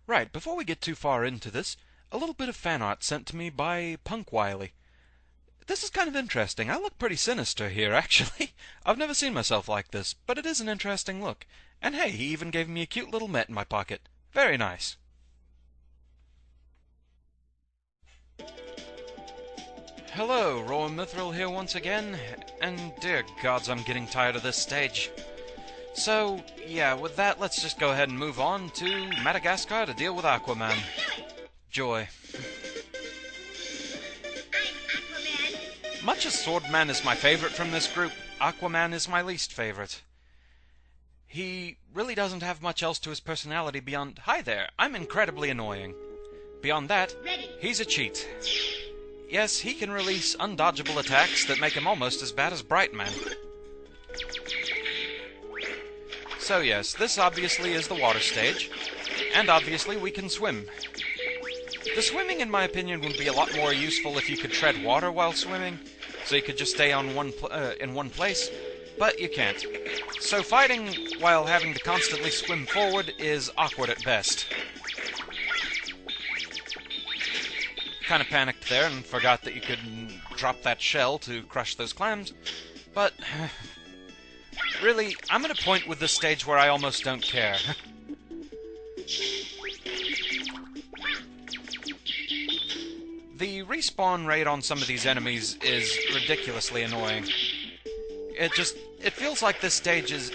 Right, before we get too far into this, a little bit of fan art sent to me by Punk Wily. This is kind of interesting. I look pretty sinister here, actually. I've never seen myself like this, but it is an interesting look. And hey, he even gave me a cute little met in my pocket. Very nice. Hello, Rowan Mithril here once again, and dear gods, I'm getting tired of this stage. So, yeah, with that, let's just go ahead and move on to Madagascar to deal with Aqua Man. Joy. Much as Swordman is my favorite from this group, Aqua Man is my least favorite. He really doesn't have much else to his personality beyond, "Hi there, I'm incredibly annoying." Beyond that, he's a cheat. Yes, he can release undodgeable attacks that make him almost as bad as Brightman. So yes, this obviously is the water stage, and obviously we can swim. The swimming, in my opinion, would be a lot more useful if you could tread water while swimming, so you could just stay on in one place, but you can't. So fighting while having to constantly swim forward is awkward at best. Kind of panicked there and forgot that you could drop that shell to crush those clams, but really, I'm at a point with this stage where I almost don't care. The respawn rate on some of these enemies is ridiculously annoying. It feels like this stage is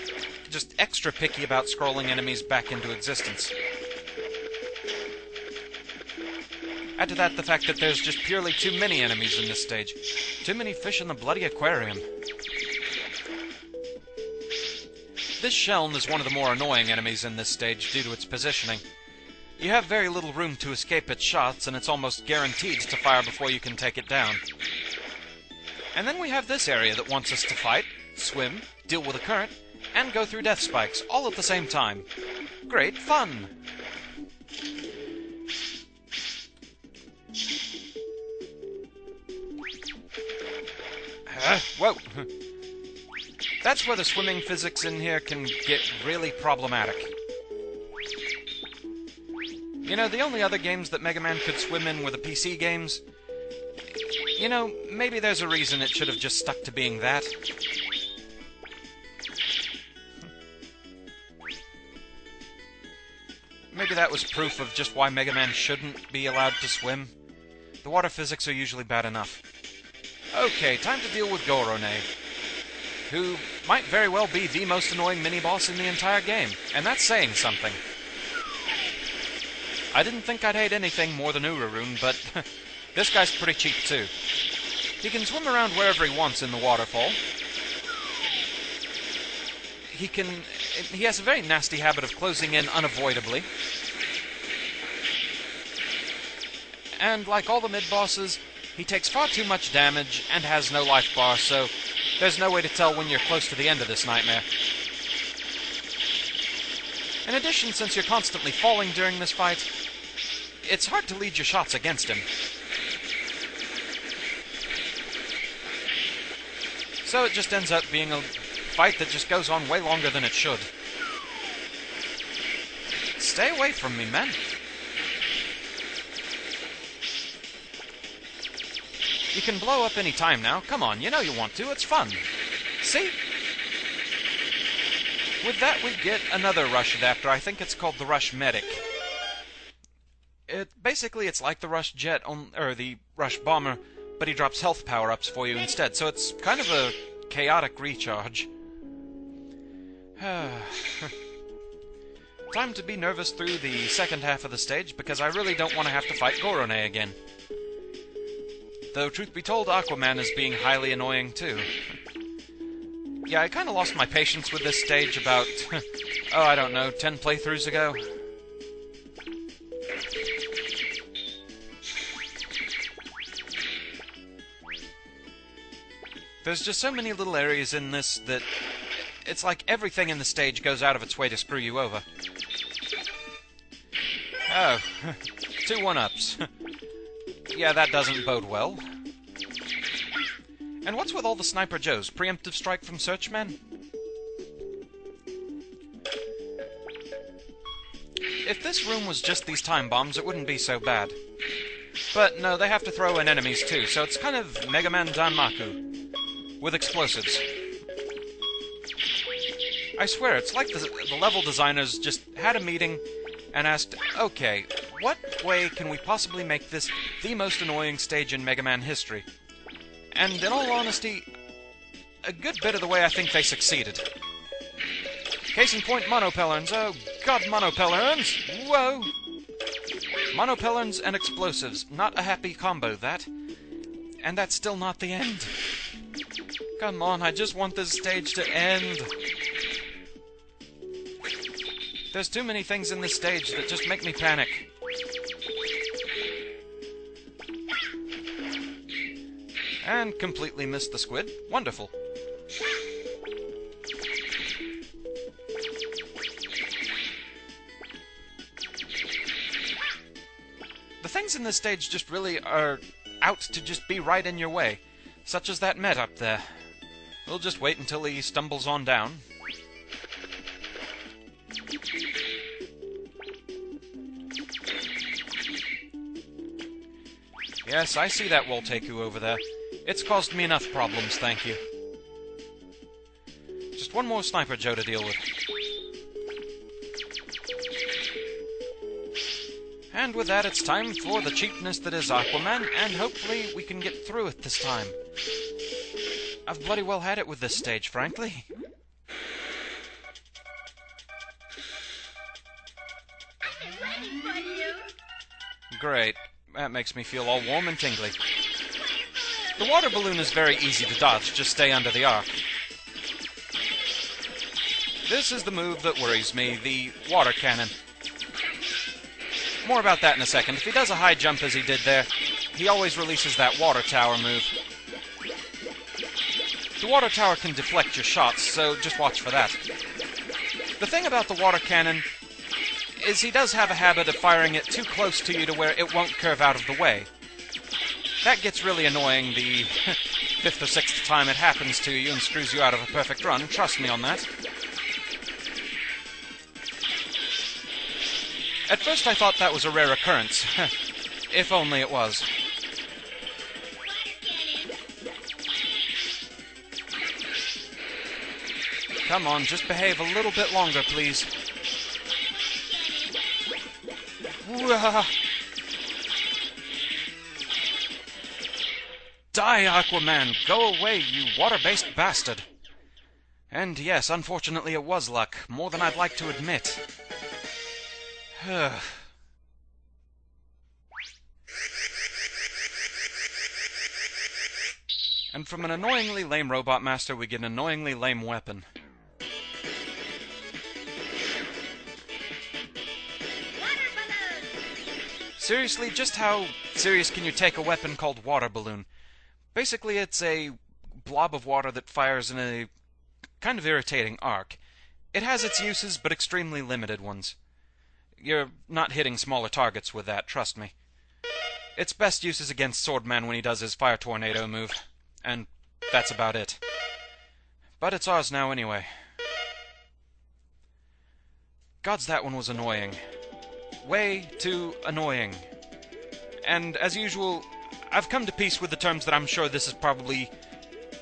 just extra picky about scrolling enemies back into existence. Add to that the fact that there's just purely too many enemies in this stage. Too many fish in the bloody aquarium. This Sheln is one of the more annoying enemies in this stage due to its positioning. You have very little room to escape its shots, and it's almost guaranteed to fire before you can take it down. And then we have this area that wants us to fight, swim, deal with a current, and go through death spikes, all at the same time. Great fun! Whoa! That's where the swimming physics in here can get really problematic. You know, the only other games that Mega Man could swim in were the PC games. You know, maybe there's a reason it should have just stuck to being that. Maybe that was proof of just why Mega Man shouldn't be allowed to swim. The water physics are usually bad enough. Okay, time to deal with Gorone, who might very well be the most annoying mini-boss in the entire game, and that's saying something. I didn't think I'd hate anything more than Uraroon, but this guy's pretty cheap too. He can swim around wherever he wants in the waterfall. He has a very nasty habit of closing in unavoidably. And like all the mid-bosses, he takes far too much damage and has no life bar, so there's no way to tell when you're close to the end of this nightmare. In addition, since you're constantly falling during this fight, it's hard to lead your shots against him. So it just ends up being a fight that just goes on way longer than it should. Stay away from me, man. You can blow up any time now. Come on, you know you want to. It's fun. See? With that, we get another rush adapter. I think it's called the Rush Medic. Basically, it's like the Rush Jet, or the Rush Bomber, but he drops health power-ups for you instead, so it's kind of a chaotic recharge. Time to be nervous through the second half of the stage, because I really don't want to have to fight Gorone again. Though, truth be told, Aqua Man is being highly annoying, too. Yeah, I kind of lost my patience with this stage about, oh, I don't know, 10 playthroughs ago. There's just so many little areas in this that it's like everything in the stage goes out of its way to screw you over. Oh, 2 1-ups. Yeah, that doesn't bode well. And what's with all the Sniper Joes? Preemptive strike from Searchman? if this room was just these time bombs, it wouldn't be so bad. But no, they have to throw in enemies too, so it's kind of Mega Man Danmaku with explosives. I swear, it's like the level designers just had a meeting and asked, okay, what way can we possibly make this the most annoying stage in Mega Man history? And in all honesty, a good bit of the way I think they succeeded. Case in point, monopellons. Oh god, monopellons! Whoa! Monopellons and explosives. Not a happy combo, that. And that's still not the end. Come on, I just want this stage to end. There's too many things in this stage that just make me panic. And completely missed the squid. Wonderful. The things in this stage just really are out to just be right in your way, such as that Met up there. We'll just wait until he stumbles on down. Yes, I see that Wolteku over there. It's caused me enough problems, thank you. Just one more Sniper Joe to deal with. And with that, it's time for the cheapness that is Aquaman, and hopefully we can get through it this time. I've bloody well had it with this stage, frankly. Great. That makes me feel all warm and tingly. The water balloon is very easy to dodge, just stay under the arc. This is the move that worries me, the water cannon. More about that in a second. If he does a high jump as he did there, he always releases that water tower move. The water tower can deflect your shots, so just watch for that. The thing about the water cannon is he does have a habit of firing it too close to you to where it won't curve out of the way. That gets really annoying the 5th or 6th time it happens to you and screws you out of a perfect run. Trust me on that. At first I thought that was a rare occurrence. If only it was. Come on, just behave a little bit longer, please. Die, Aquaman! Go away, you water-based bastard! And yes, unfortunately it was luck, more than I'd like to admit. And from an annoyingly lame Robot Master, we get an annoyingly lame weapon. Seriously, just how serious can you take a weapon called Water Balloon? Basically, it's a blob of water that fires in a kind of irritating arc. It has its uses, but extremely limited ones. You're not hitting smaller targets with that, trust me. Its best use is against Swordman when he does his Fire Tornado move, and that's about it. But it's ours now anyway. Gods, that one was annoying. Way too annoying. And as usual, I've come to peace with the terms that I'm sure this is probably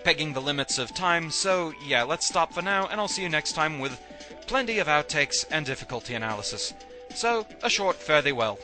pegging the limits of time, so yeah, let's stop for now, and I'll see you next time with plenty of outtakes and difficulty analysis. So, a short fare thee well.